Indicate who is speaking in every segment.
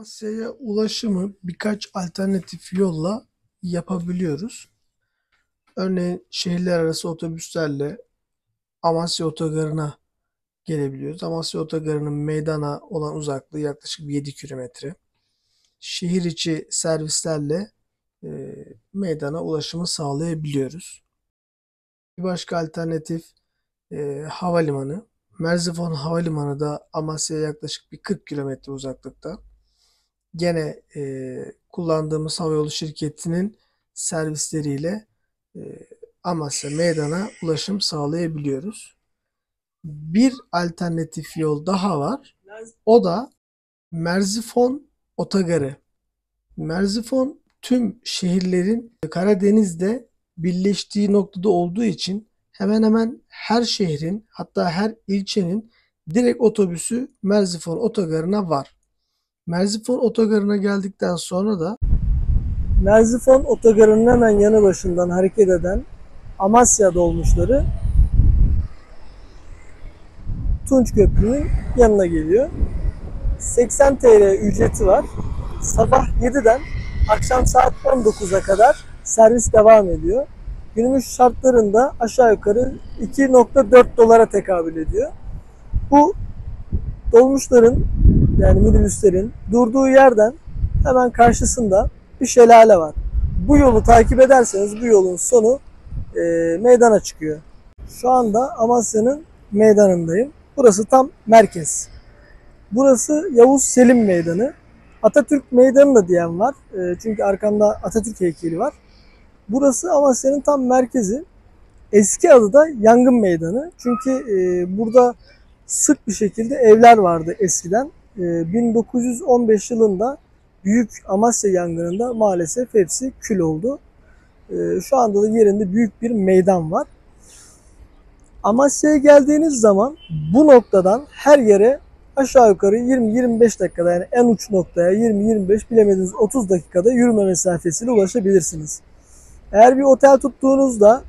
Speaker 1: Amasya'ya ulaşımı birkaç alternatif yolla yapabiliyoruz. Örneğin şehirler arası otobüslerle Amasya Otogarı'na gelebiliyoruz. Amasya Otogarı'nın meydana olan uzaklığı yaklaşık 7 kilometre. Şehir içi servislerle meydana ulaşımı sağlayabiliyoruz. Bir başka alternatif havalimanı. Merzifon Havalimanı da Amasya'ya yaklaşık bir 40 kilometre uzaklıkta. Gene kullandığımız havayolu şirketinin servisleriyle e, Amasya meydana ulaşım sağlayabiliyoruz. Bir alternatif yol daha var. O da Merzifon Otogarı. Merzifon tüm şehirlerin Karadeniz'de birleştiği noktada olduğu için hemen hemen her şehrin, hatta her ilçenin direkt otobüsü Merzifon Otogarı'na var. Merzifon Otogarı'na geldikten sonra da
Speaker 2: Merzifon Otogarı'nın hemen yanı başından hareket eden Amasya dolmuşları Tunç Köprü'nün yanına geliyor. 80 TL ücreti var. Sabah 7'den akşam saat 19'a kadar servis devam ediyor. Günümüz şartlarında aşağı yukarı 2,4 dolara tekabül ediyor. Bu dolmuşların, yani minibüslerin durduğu yerden hemen karşısında bir şelale var. Bu yolu takip ederseniz bu yolun sonu meydana çıkıyor. Şu anda Amasya'nın meydanındayım. Burası tam merkez. Burası Yavuz Selim Meydanı. Atatürk Meydanı da diyen var. Çünkü arkamda Atatürk heykeli var. Burası Amasya'nın tam merkezi. Eski adı da Yangın Meydanı. Çünkü burada sık bir şekilde evler vardı eskiden. 1915 yılında Büyük Amasya yangınında maalesef hepsi kül oldu. Şu anda da yerinde büyük bir meydan var. Amasya'ya geldiğiniz zaman bu noktadan her yere aşağı yukarı 20-25 dakikada, yani en uç noktaya 20-25, bilemediniz 30 dakikada yürüme mesafesiyle ulaşabilirsiniz. Eğer bir otel tuttuğunuzda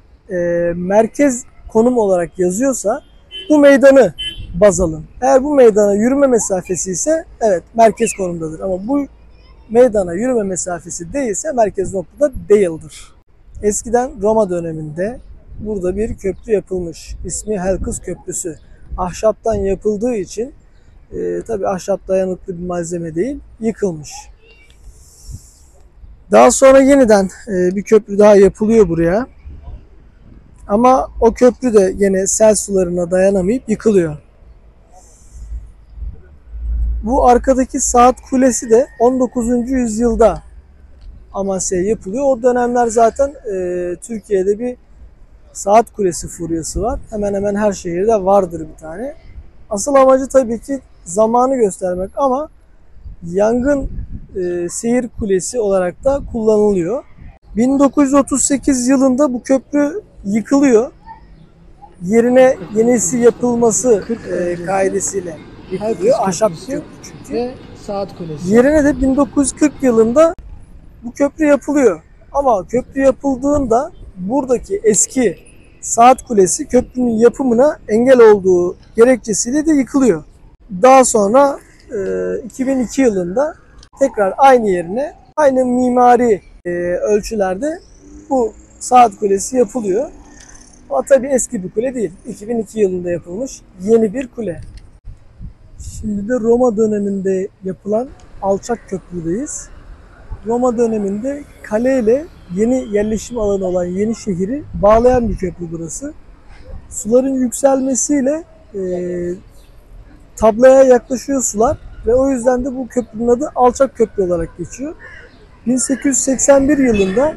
Speaker 2: merkez konum olarak yazıyorsa bu meydanı baz alın. Eğer bu meydana yürüme mesafesi ise evet merkez konumdadır. Ama bu meydana yürüme mesafesi değilse merkez noktada değildir. Eskiden Roma döneminde burada bir köprü yapılmış. İsmi Helkız Köprüsü. Ahşaptan yapıldığı için tabii ahşap dayanıklı bir malzeme değil, yıkılmış. Daha sonra yeniden bir köprü daha yapılıyor buraya. Ama o köprü de yine sel sularına dayanamayıp yıkılıyor. Bu arkadaki saat kulesi de 19. yüzyılda Amasya'ya yapılıyor. O dönemler zaten Türkiye'de bir saat kulesi furyası var. Hemen hemen her şehirde vardır bir tane. Asıl amacı tabii ki zamanı göstermek ama yangın seyir kulesi olarak da kullanılıyor. 1938 yılında bu köprü yıkılıyor. Yerine yenisi yapılması kaidesiyle yıkılıyor. Ahşap bir köprü çünkü.
Speaker 1: ve saat kulesi.
Speaker 2: Yerine de 1940 yılında bu köprü yapılıyor. Ama köprü yapıldığında buradaki eski saat kulesi köprünün yapımına engel olduğu gerekçesiyle de yıkılıyor. Daha sonra 2002 yılında tekrar aynı yerine, aynı mimari ölçülerde bu saat kulesi yapılıyor. Ama tabii eski bir kule değil. 2002 yılında yapılmış yeni bir kule. Şimdi de Roma döneminde yapılan alçak köprüdeyiz. Roma döneminde kale ile yeni yerleşim alanı olan yeni şehri bağlayan bir köprü burası. Suların yükselmesiyle tablaya yaklaşıyor sular ve o yüzden de bu köprünün adı alçak köprü olarak geçiyor. 1881 yılında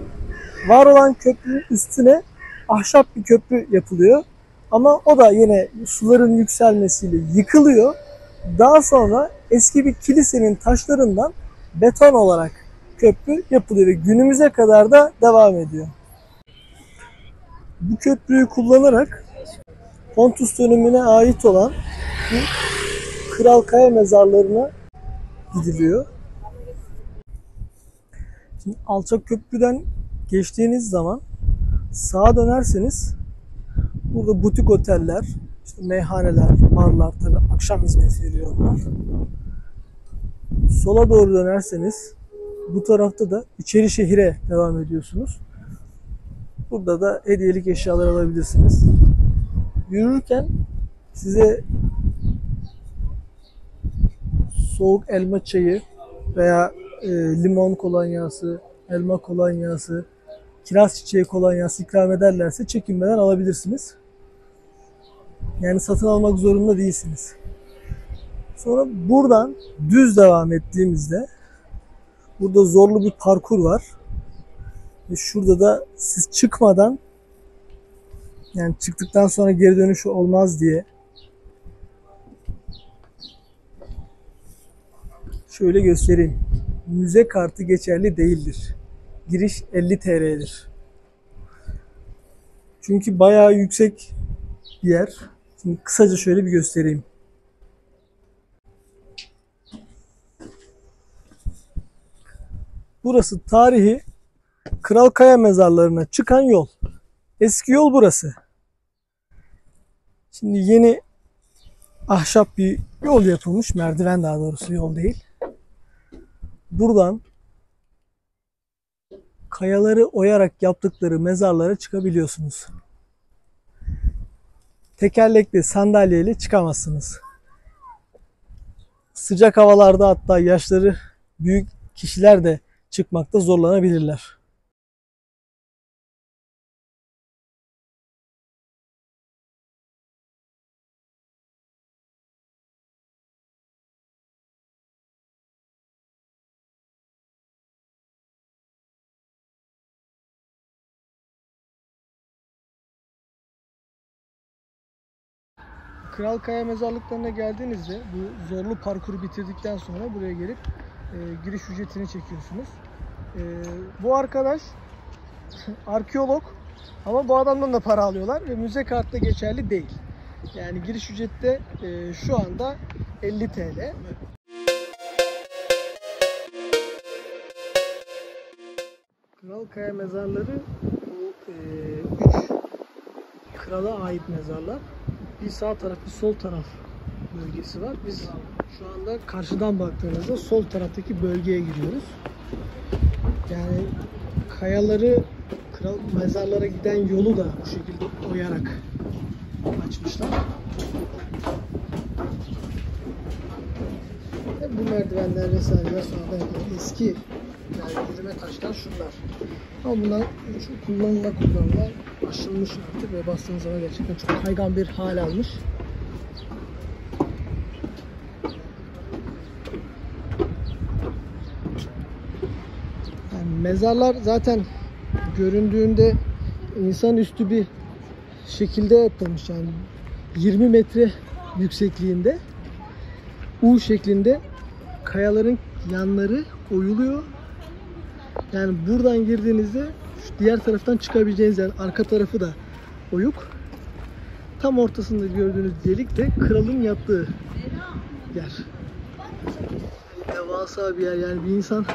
Speaker 2: var olan köprünün üstüne ahşap bir köprü yapılıyor. Ama o da yine suların yükselmesiyle yıkılıyor. Daha sonra eski bir kilisenin taşlarından beton olarak köprü yapılıyor ve günümüze kadar da devam ediyor. Bu köprüyü kullanarak Pontus dönemine ait olan bu Kral Kaya mezarlarına gidiliyor. Şimdi alçak köprüden geçtiğiniz zaman sağa dönerseniz burada butik oteller, işte meyhaneler, barlar, tabii akşam hizmet veriyorlar. Sola doğru dönerseniz bu tarafta da içeri şehire devam ediyorsunuz. Burada da hediyelik eşyalar alabilirsiniz. Yürürken size soğuk elma çayı veya limon kolonyası, elma kolonyası, kiraz çiçeği kolonyası ikram ederlerse çekinmeden alabilirsiniz. Yani satın almak zorunda değilsiniz. Sonra buradan düz devam ettiğimizde burada zorlu bir parkur var. Ve şurada da siz çıkmadan, yani çıktıktan sonra geri dönüş olmaz diye şöyle göstereyim. Müze kartı geçerli değildir. Giriş 50 TL'dir. Çünkü bayağı yüksek bir yer. Şimdi kısaca şöyle bir göstereyim. Burası tarihi Kral Kaya mezarlarına çıkan yol. Eski yol burası. Şimdi yeni ahşap bir yol yapılmış. Merdiven, daha doğrusu, yol değil. Buradan kayaları oyarak yaptıkları mezarlara çıkabiliyorsunuz. Tekerlekli sandalyeyle çıkamazsınız. Sıcak havalarda hatta yaşları büyük kişiler de çıkmakta zorlanabilirler. Kral Kaya mezarlıklarına geldiğinizde bu zorlu parkuru bitirdikten sonra buraya gelip giriş ücretini çekiyorsunuz. Bu arkadaş arkeolog ama bu adamdan da para alıyorlar ve müze kartı geçerli değil. Yani giriş ücreti de şu anda 50 TL. Kral Kaya mezarları bu 3 krala ait mezarlar. Bir sağ taraf, bir sol taraf bölgesi var. Biz şu anda karşıdan baktığımızda sol taraftaki bölgeye giriyoruz. Yani kayaları, mezarlara giden yolu da bu şekilde oyarak açmışlar. Bu merdivenler vesaireler sonradan eski, yani yürüme taşlar şunlar. Ama bunlar kullanıla aşılmış artık ve bastığınız zaman gerçekten çok kaygan bir hal almış. Yani mezarlar zaten göründüğünde insanüstü bir şekilde yapılmış, yani 20 metre yüksekliğinde U şeklinde kayaların yanları oyuluyor. Yani buradan girdiğinizde şu diğer taraftan çıkabileceğiniz, yani arka tarafı da oyuk. Tam ortasında gördüğünüz delik de kralın yattığı yer. Devasa bir yer, yani bir insan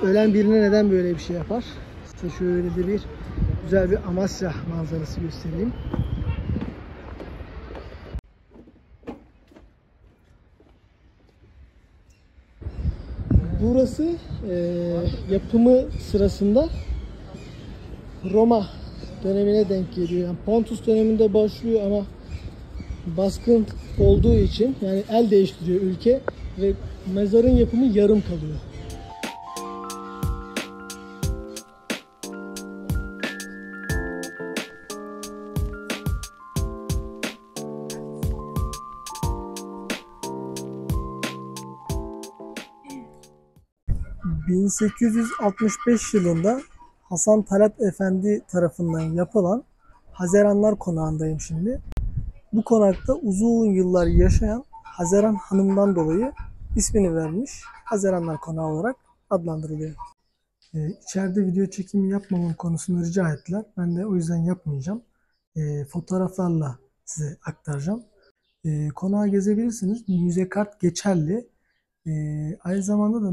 Speaker 2: ölen birine neden böyle bir şey yapar? Size şöyle de bir güzel bir Amasya manzarası göstereyim. Burası yapımı sırasında Roma dönemine denk geliyor. Yani Pontus döneminde başlıyor ama baskın olduğu için, yani el değiştiriyor ülke ve mezarın yapımı yarım kalıyor. ...1865 yılında Hasan Talat Efendi tarafından yapılan Hazeranlar Konağı'ndayım şimdi. Bu konakta uzun yıllar yaşayan Hazeran Hanım'dan dolayı ismini vermiş, Hazeranlar Konağı olarak adlandırılıyor. İçeride video çekimi yapmamam konusunu rica ettiler. Ben de o yüzden yapmayacağım. Fotoğraflarla size aktaracağım. Konağı gezebilirsiniz. Müze kart geçerli. Aynı zamanda da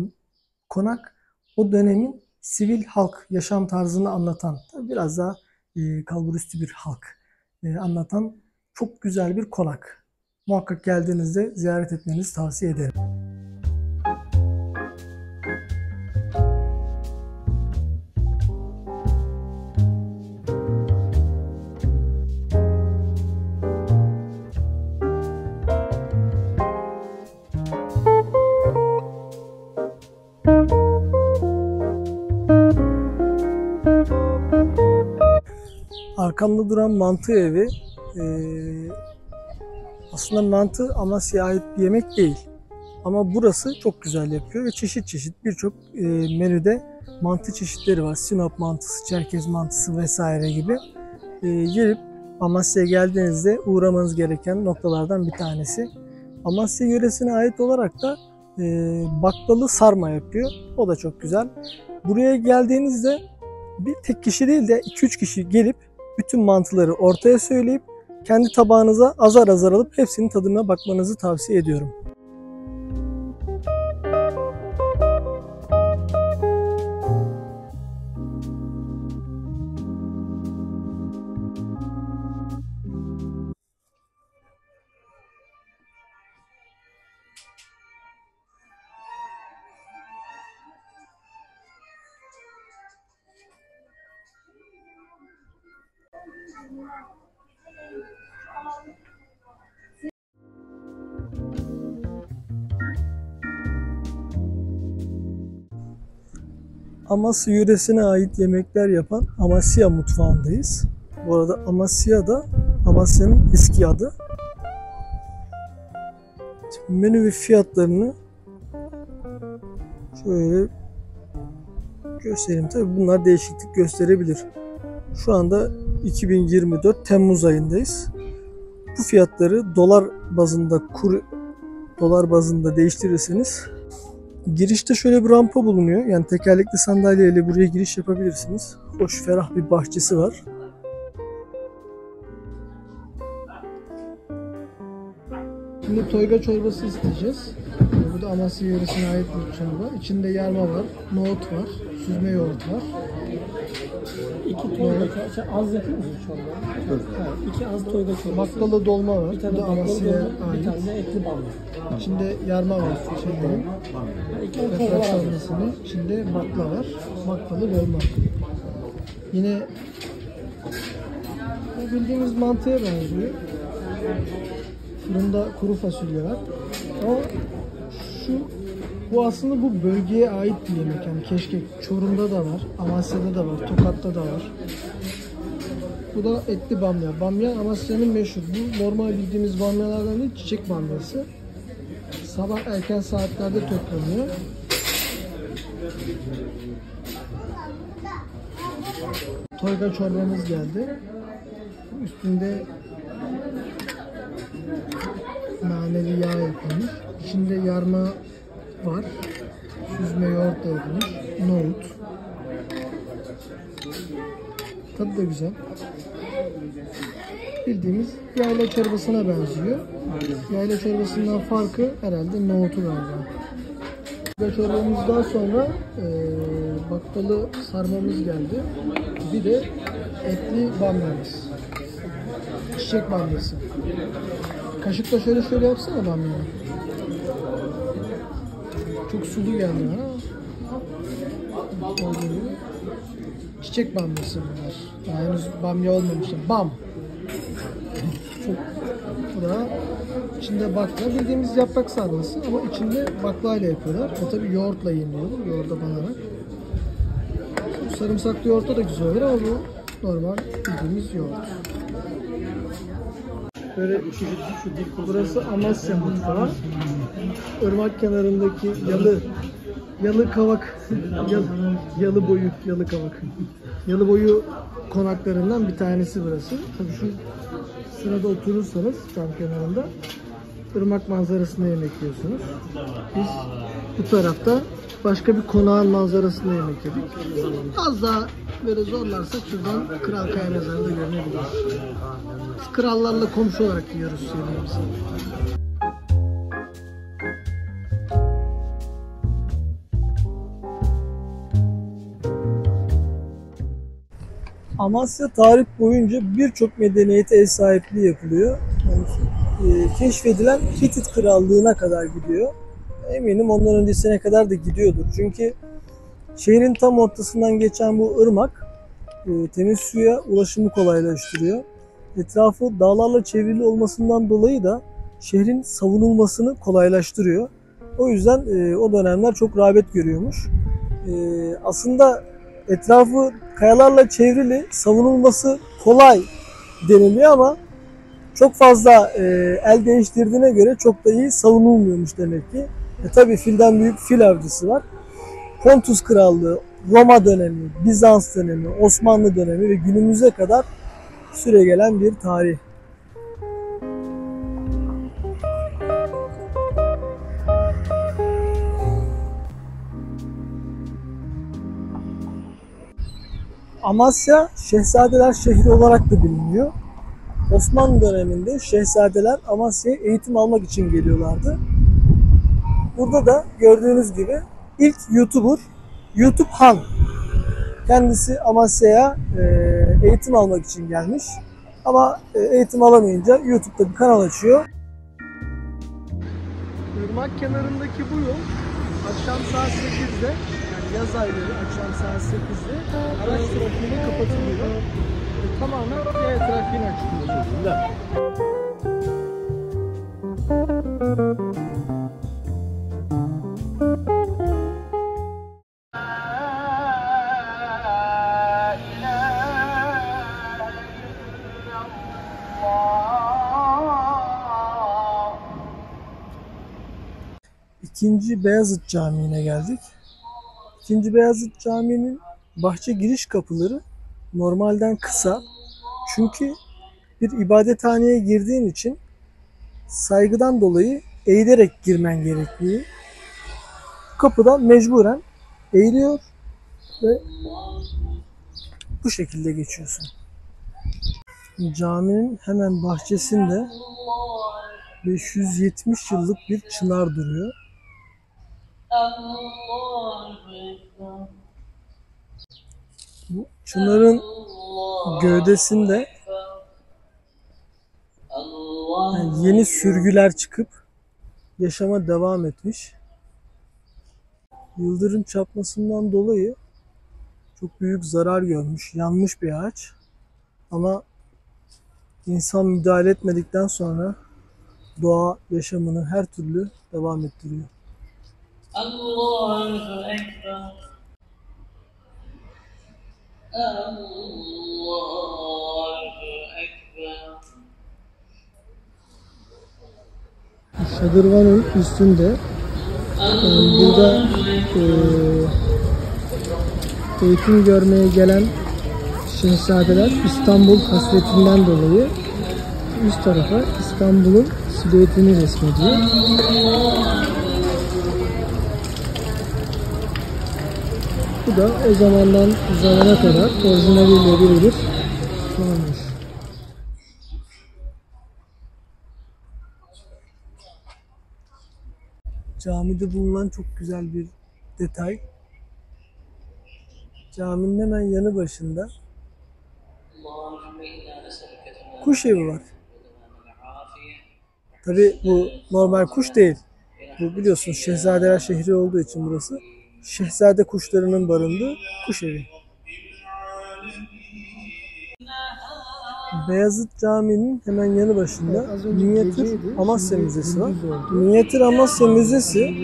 Speaker 2: konak o dönemin sivil halk yaşam tarzını anlatan, biraz daha kalburüstü bir halk anlatan çok güzel bir konak. Muhakkak geldiğinizde ziyaret etmenizi tavsiye ederim. Arkamda duran mantı evi aslında mantı Amasya'ya ait bir yemek değil. Ama burası çok güzel yapıyor ve çeşit çeşit birçok menüde mantı çeşitleri var. Sinop mantısı, Çerkez mantısı vesaire gibi. Gelip Amasya'ya geldiğinizde uğramanız gereken noktalardan bir tanesi. Amasya yöresine ait olarak da baklalı sarma yapıyor. O da çok güzel. Buraya geldiğinizde bir tek kişi değil de 2-3 kişi gelip bütün mantıları ortaya söyleyip kendi tabağınıza azar azar alıp hepsinin tadına bakmanızı tavsiye ediyorum. Amasya yöresine ait yemekler yapan Amasya mutfağındayız. Bu arada Amasya da Amasya'nın eski adı. Menü ve fiyatlarını şöyle göstereyim. Tabii bunlar değişiklik gösterebilir. Şu anda 2024 Temmuz ayındayız. Bu fiyatları dolar bazında değiştirirseniz girişte şöyle bir rampa bulunuyor. Yani tekerlekli sandalyeyle buraya giriş yapabilirsiniz. Hoş, ferah bir bahçesi var.
Speaker 1: Şimdi toyga çorbası isteyeceğiz. Bu da Amasya yöresine ait bir çorba. İçinde yarma var, nohut var, süzme yoğurt var.
Speaker 3: 2 toyga az yapıyor musun çorba? Evet, 2 az toyga çorbası.
Speaker 1: Baklalı dolma var.
Speaker 3: Bir
Speaker 1: Bu
Speaker 3: tane
Speaker 1: da
Speaker 3: baklalı
Speaker 1: Amasya'ya
Speaker 3: dolma, bir
Speaker 1: ait.
Speaker 3: tane de etli bamya.
Speaker 1: İçinde yarma var. Şeylerin. Yaprak sarmasının içinde bakla var. Baklalı dolma. Yine bu bildiğimiz mantıya benziyor. Fırında kuru fasulye var. Ama bu aslında bu bölgeye ait bir yemek. Yani keşkek Çorum'da da var, Amasya'da da var, Tokat'ta da var. Bu da etli bamya. Bamya Amasya'nın meşhur. Bu normal bildiğimiz bamyalardan değil, çiçek bamyası. Sabah erken saatlerde toplanıyor. Toyga çorbamız geldi. Üstünde naneli yağ yapılmış. İçinde yarma var. Süzme yoğurt da yapılmış. Nohut. Tadı da güzel. Bildiğimiz yayla çorbasına benziyor. Yayla çorbasından farkı herhalde nohutu galiba. Yayla çorbamızdan sonra baklalı sarmamız geldi. Bir de etli bamyamız. Çiçek bamyası. Kaşıkla şöyle yapsana bamyayı. Çok sulu geldi bana. Çiçek bamyası bunlar. Daha henüz bamya olmamışlar. Bam! Çok, bu da içinde bakla. Bildiğimiz yaprak sarması ama içinde baklayla yapıyorlar. O tabi yoğurtla yeniliyor. Yoğurda banarak. Bu sarımsaklı yoğurtta da güzel olur ama bu normal bildiğimiz yoğurt. Böyle burası Amasya mutfağı. Irmak kenarındaki yalı kavak, yalı boyu konaklarından bir tanesi burası. Tabii şu sırada oturursanız cam kenarında ırmak manzarasında yemek yiyorsunuz. Biz bu tarafta başka bir konağın manzarasında yemek yedik. Az daha böyle zorlarsak şuradan Kral Kaya Mezarı da görünebilir. Biz krallarla komşu olarak yiyoruz yemeğimizi.
Speaker 2: Amasya tarih boyunca birçok medeniyete ev sahipliği yapılıyor. Yani, keşfedilen Hitit Krallığı'na kadar gidiyor. Eminim ondan öncesine kadar da gidiyordur. Çünkü şehrin tam ortasından geçen bu ırmak temiz suya ulaşımı kolaylaştırıyor. Etrafı dağlarla çevrili olmasından dolayı da şehrin savunulmasını kolaylaştırıyor. O yüzden o dönemler çok rağbet görüyormuş. Aslında Etrafı kayalarla çevrili, savunulması kolay deniliyor ama çok fazla el değiştirdiğine göre çok da iyi savunulmuyormuş demek ki. Tabii filden büyük fil avcısı var. Pontus Krallığı, Roma dönemi, Bizans dönemi, Osmanlı dönemi ve günümüze kadar süregelen bir tarih. Amasya Şehzadeler şehri olarak da biliniyor. Osmanlı döneminde şehzadeler Amasya'ya eğitim almak için geliyorlardı. Burada da gördüğünüz gibi ilk YouTuber YouTube Han. Kendisi Amasya'ya eğitim almak için gelmiş. Ama eğitim alamayınca YouTube'da bir kanal açıyor. Irmak kenarındaki bu yol akşam saat 8'de, yani yaz ayları akşam saat 8'de araç trafiğine kapatılıyor. Tamamen yaya trafiğine açılıyor. İkinci Beyazıt Camii'ne geldik. İkinci Beyazıt Camii'nin bahçe giriş kapıları normalden kısa. Çünkü bir ibadethaneye girdiğin için saygıdan dolayı eğilerek girmen gerektiği. Kapıdan mecburen eğiliyor ve bu şekilde geçiyorsun. Caminin hemen bahçesinde 570 yıllık bir çınar duruyor. Bu çınarın gövdesinde yeni sürgüler çıkıp yaşama devam etmiş. Yıldırım çarpmasından dolayı çok büyük zarar görmüş, yanmış bir ağaç. Ama insan müdahale etmedikten sonra doğa yaşamını her türlü devam ettiriyor. Allahu Ekber. Allahu Ekber. Şadırvanın üstünde burada eğitim görmeye gelen şehzadeler İstanbul hasretinden dolayı üst tarafa İstanbul'un silüetini resmediyor. Bu da o zamandan zamana kadar orijinaliyle birebir kullanılmış. Camide bulunan çok güzel bir detay. Caminin hemen yanı başında kuş evi var. Tabi bu normal kuş değil. Bu biliyorsunuz Şehzadeler şehri olduğu için burası şehzade kuşlarının barındığı kuş evi. Beyazıt Camii'nin hemen yanı başında Minyatür Amasya Müzesi var. Minyatür Amasya Müzesi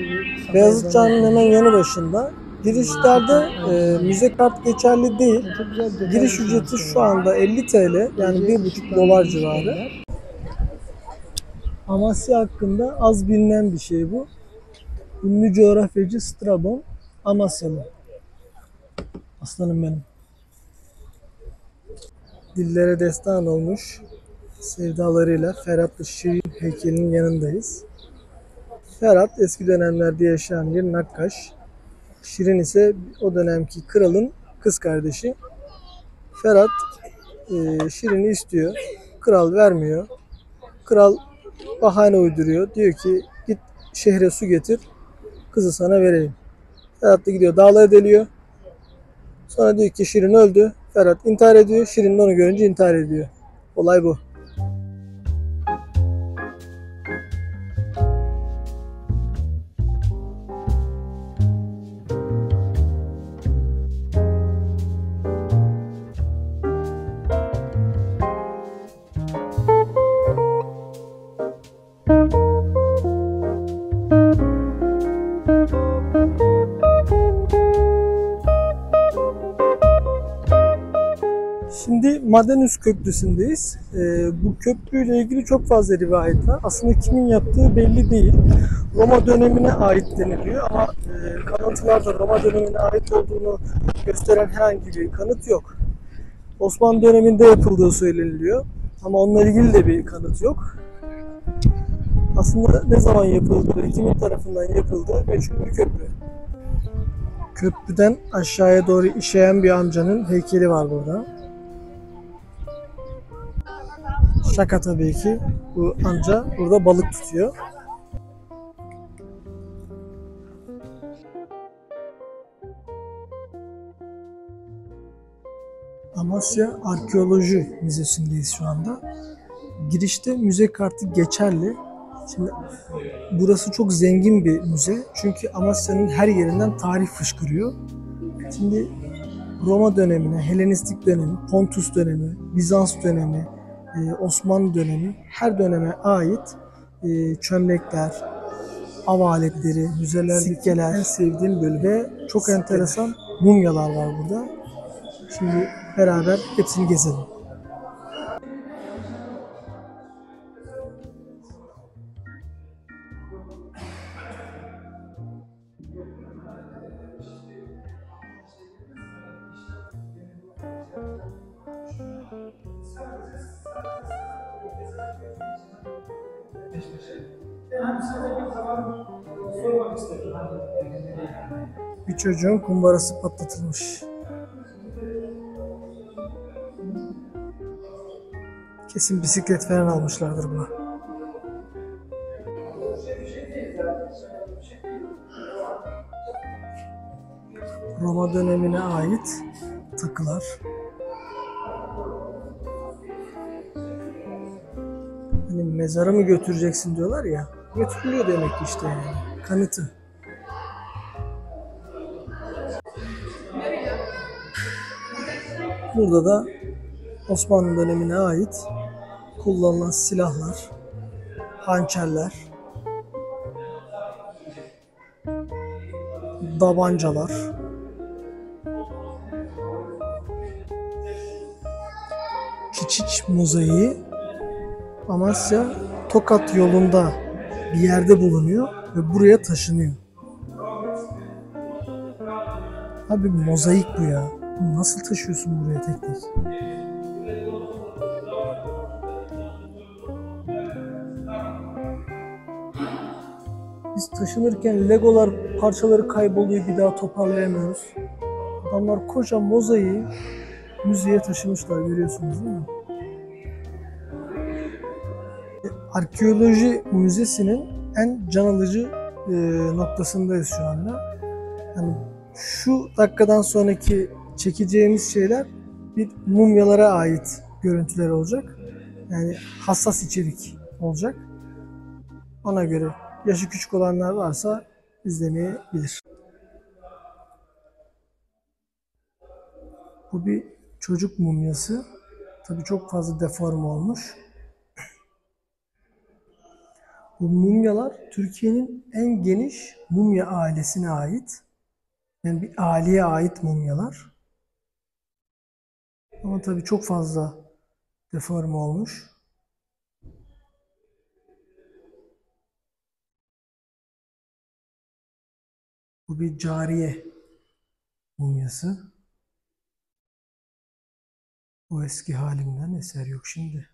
Speaker 2: Beyazıt Camii'nin hemen yanı başında. Girişlerde müze kart geçerli değil. Giriş ücreti şu anda 50 TL, yani 1,5 dolar civarı. Amasya hakkında az bilinen bir şey bu. Ünlü coğrafyacı Strabon Amasyalı. Aslanım benim. Dillere destan olmuş sevdalarıyla Ferhat-ı Şirin heykelinin yanındayız. Ferhat eski dönemlerde yaşayan bir nakkaş. Şirin ise o dönemki kralın kız kardeşi. Ferhat Şirin'i istiyor. Kral vermiyor. Kral bahane uyduruyor. Diyor ki git şehre su getir. Kızı sana vereyim. Ferhat da gidiyor dağları deliyor. Sonra diyor ki Şirin öldü. Ferhat intihar ediyor. Şirin de onu görünce intihar ediyor. Olay bu. Şimdi Madenüs Köprüsü'ndeyiz. Bu köprüyle ilgili çok fazla rivayet var. Aslında kimin yaptığı belli değil. Roma dönemine ait deniliyor ama kalıntılarda Roma dönemine ait olduğunu gösteren herhangi bir kanıt yok. Osmanlı döneminde yapıldığı söyleniliyor ama onunla ilgili de bir kanıt yok. Aslında ne zaman yapıldığı, kimin tarafından yapıldığı meçhul bir köprü. Köprüden aşağıya doğru işeyen bir amcanın heykeli var burada. Şaka tabii ki. Bu amca burada balık tutuyor. Amasya Arkeoloji Müzesi'ndeyiz şu anda. Girişte müze kartı geçerli. Şimdi burası çok zengin bir müze. Çünkü Amasya'nın her yerinden tarih fışkırıyor. Şimdi Roma dönemine, Helenistik dönemi, Pontus dönemi, Bizans dönemi, Osmanlı dönemi, her döneme ait çömlekler, av aletleri, müzelerdeki en sevdiğim bölüm ve çok enteresan mumyalar var burada. Şimdi beraber hepsini gezelim. Bir çocuğun kumbarası patlatılmış. Kesin bisiklet falan almışlardır buna. Roma dönemine ait takılar. Hani mezara mı götüreceksin diyorlar ya. Götürülüyor demek ki işte yani. Kanıtı. Burada da Osmanlı dönemine ait kullanılan silahlar, hançerler, dabancalar, Kiçiç mozaiği Amasya Tokat yolunda bir yerde bulunuyor ve buraya taşınıyor. Abi mozaik bu ya. Nasıl taşıyorsun buraya tek tek? Biz taşınırken Legolar parçaları kayboluyor, bir daha toparlayamıyoruz. Adamlar koca mozaiği müzeye taşımışlar, görüyorsunuz değil mi? Arkeoloji Müzesi'nin en can alıcı noktasındayız şu anda. Yani şu dakikadan sonraki çekeceğimiz şeyler bir mumyalara ait görüntüler olacak. Yani hassas içerik olacak. Ona göre yaşı küçük olanlar varsa izlemeyebilir. Bu bir çocuk mumyası. Tabii çok fazla deforme olmuş. Bu mumyalar Türkiye'nin en geniş mumya ailesine ait. Yani bir aileye ait mumyalar. Ama tabii çok fazla deforme olmuş. Bu bir cariye mumyası. O eski halinden eser yok şimdi.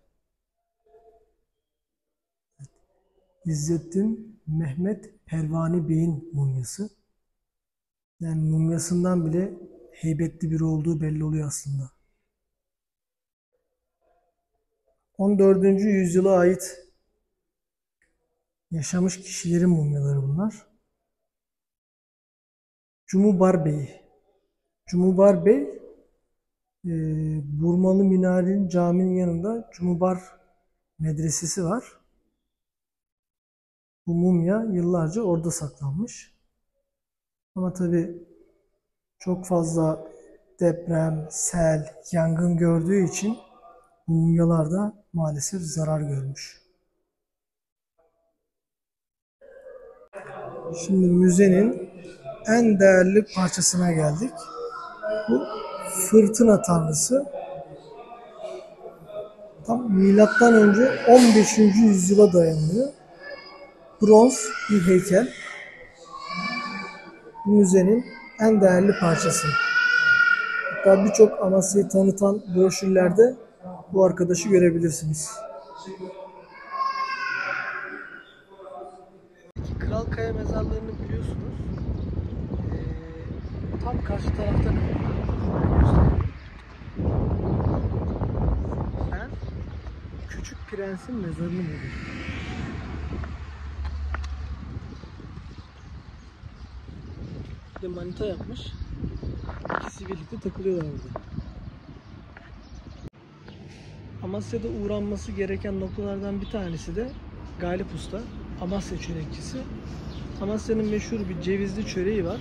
Speaker 2: İzzettin Mehmet Pervani Bey'in mumyası. Yani mumyasından bile heybetli biri olduğu belli oluyor aslında. 14. yüzyıla ait yaşamış kişilerin mumyaları bunlar. Cumubar Bey. Cumubar Bey, Burmalı Minare'nin caminin yanında Cumubar Medresesi var. Bu mumya yıllarca orada saklanmış. Ama tabii çok fazla deprem, sel, yangın gördüğü için bu mumyalar da maalesef zarar görmüş. Şimdi müzenin en değerli parçasına geldik. Bu fırtına tanrısı. Tam milattan önce 15. yüzyıla dayanıyor. Bronz bir heykel. Müzenin en değerli parçası. Hatta birçok Amasya'yı tanıtan broşürlerde bu arkadaşı görebilirsiniz. Kral Kaya mezarlarını biliyorsunuz. Tam karşı tarafta kalıyor. Ben Küçük Prens'in mezarını buldum. Bir de manita yapmış. İkisi birlikte takılıyorlar burada. Amasya'da uğranması gereken noktalardan bir tanesi de Galip Usta, Amasya çörekçisi. Amasya'nın meşhur bir cevizli çöreği var.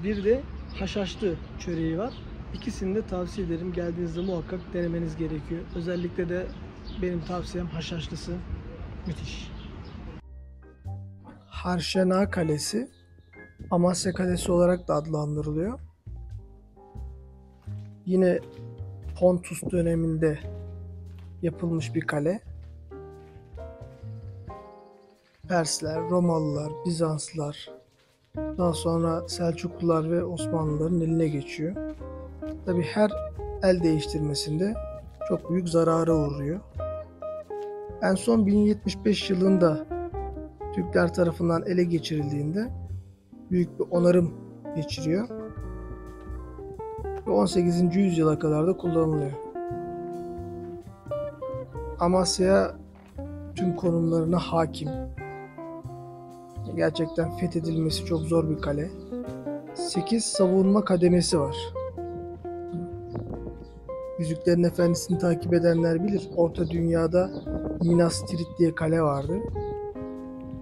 Speaker 2: Bir de haşhaşlı çöreği var. İkisini de tavsiye ederim. Geldiğinizde muhakkak denemeniz gerekiyor. Özellikle de benim tavsiyem haşhaşlısı. Müthiş. Harşena Kalesi, Amasya Kalesi olarak da adlandırılıyor. Yine Pontus döneminde yapılmış bir kale. Persler, Romalılar, Bizanslılar, daha sonra Selçuklular ve Osmanlıların eline geçiyor. Tabi her el değiştirmesinde çok büyük zarara uğruyor. En son 1075 yılında Türkler tarafından ele geçirildiğinde büyük bir onarım geçiriyor. Ve 18. yüzyıla kadar da kullanılıyor. Amasya tüm konumlarına hakim. Gerçekten fethedilmesi çok zor bir kale. 8 savunma kademesi var. Yüzüklerin Efendisi'ni takip edenler bilir. Orta Dünya'da Minas Tirith diye kale vardı.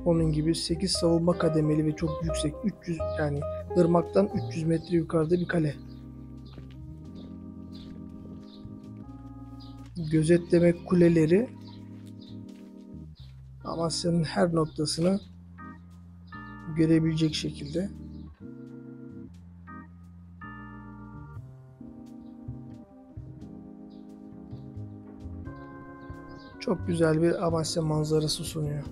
Speaker 2: Onun gibi 8 savunma kademeli ve çok yüksek, 300 yani ırmaktan 300 metre yukarıda bir kale. Gözetleme kuleleri Amasya'nın her noktasını görebilecek şekilde. Çok güzel bir Amasya manzarası sunuyor.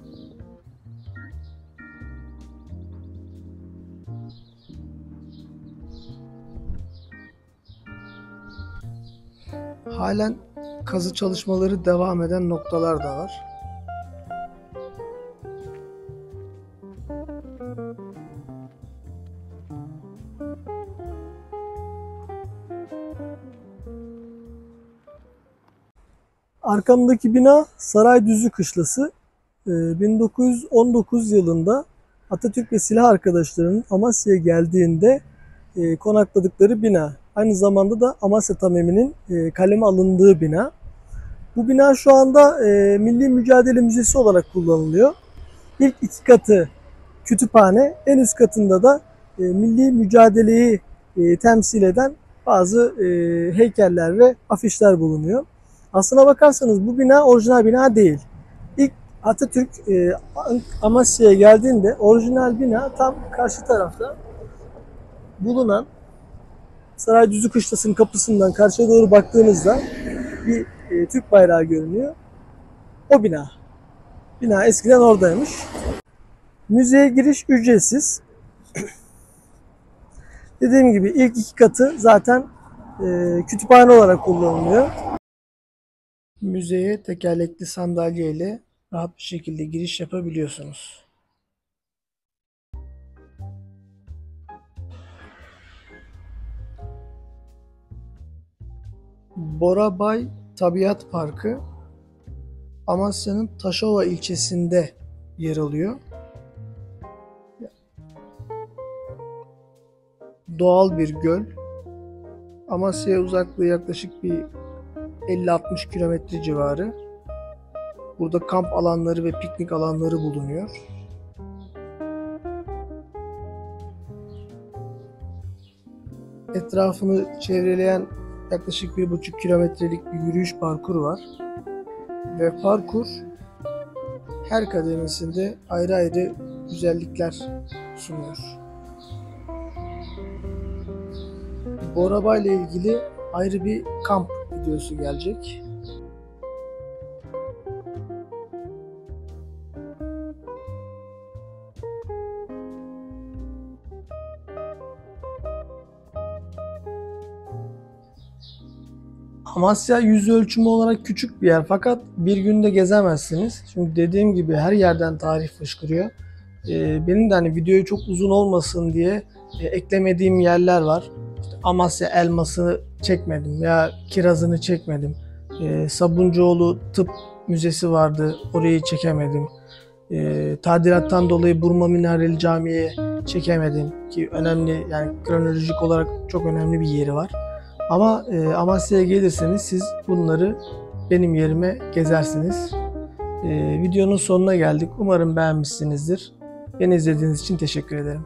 Speaker 2: Halen kazı çalışmaları devam eden noktalar da var. Arkamdaki bina Saraydüzü Kışlası. 1919 yılında Atatürk ve silah arkadaşlarının Amasya'ya geldiğinde konakladıkları bina. Aynı zamanda da Amasya Tamimi'nin kaleme alındığı bina. Bu bina şu anda Milli Mücadele Müzesi olarak kullanılıyor. İlk 2 katı kütüphane, en üst katında da milli mücadeleyi temsil eden bazı heykeller ve afişler bulunuyor. Aslına bakarsanız bu bina orijinal bina değil. İlk Atatürk Amasya'ya geldiğinde orijinal bina tam karşı tarafta bulunan Saraydüzü Kışlası'nın kapısından karşıya doğru baktığınızda bir Türk bayrağı görünüyor. O bina. Bina eskiden oradaymış. Müzeye giriş ücretsiz. Dediğim gibi ilk 2 katı zaten kütüphane olarak kullanılıyor. Müzeye tekerlekli sandalye ile rahat bir şekilde giriş yapabiliyorsunuz. Borabay Tabiat Parkı Amasya'nın Taşova ilçesinde yer alıyor. Doğal bir göl. Amasya'ya uzaklığı yaklaşık bir 50-60 kilometre civarı. Burada kamp alanları ve piknik alanları bulunuyor. Etrafını çevreleyen yaklaşık 1,5 kilometrelik bir yürüyüş parkuru var. Ve parkur her kademesinde ayrı ayrı güzellikler sunuyor. Borabay ile ilgili ayrı bir kamp videosu gelecek. Amasya yüz ölçümü olarak küçük bir yer fakat bir günde gezemezsiniz. Çünkü dediğim gibi her yerden tarih fışkırıyor. Benim de hani videoyu çok uzun olmasın diye eklemediğim yerler var. İşte Amasya elması çekmedim veya kirazını çekmedim. Sabuncuoğlu Tıp Müzesi vardı, orayı çekemedim. Tadilattan dolayı Burma Minareli Camii'ye çekemedim ki önemli, yani kronolojik olarak çok önemli bir yeri var. Ama Amasya'ya gelirseniz siz bunları benim yerime gezersiniz. Videonun sonuna geldik. Umarım beğenmişsinizdir. Beni izlediğiniz için teşekkür ederim.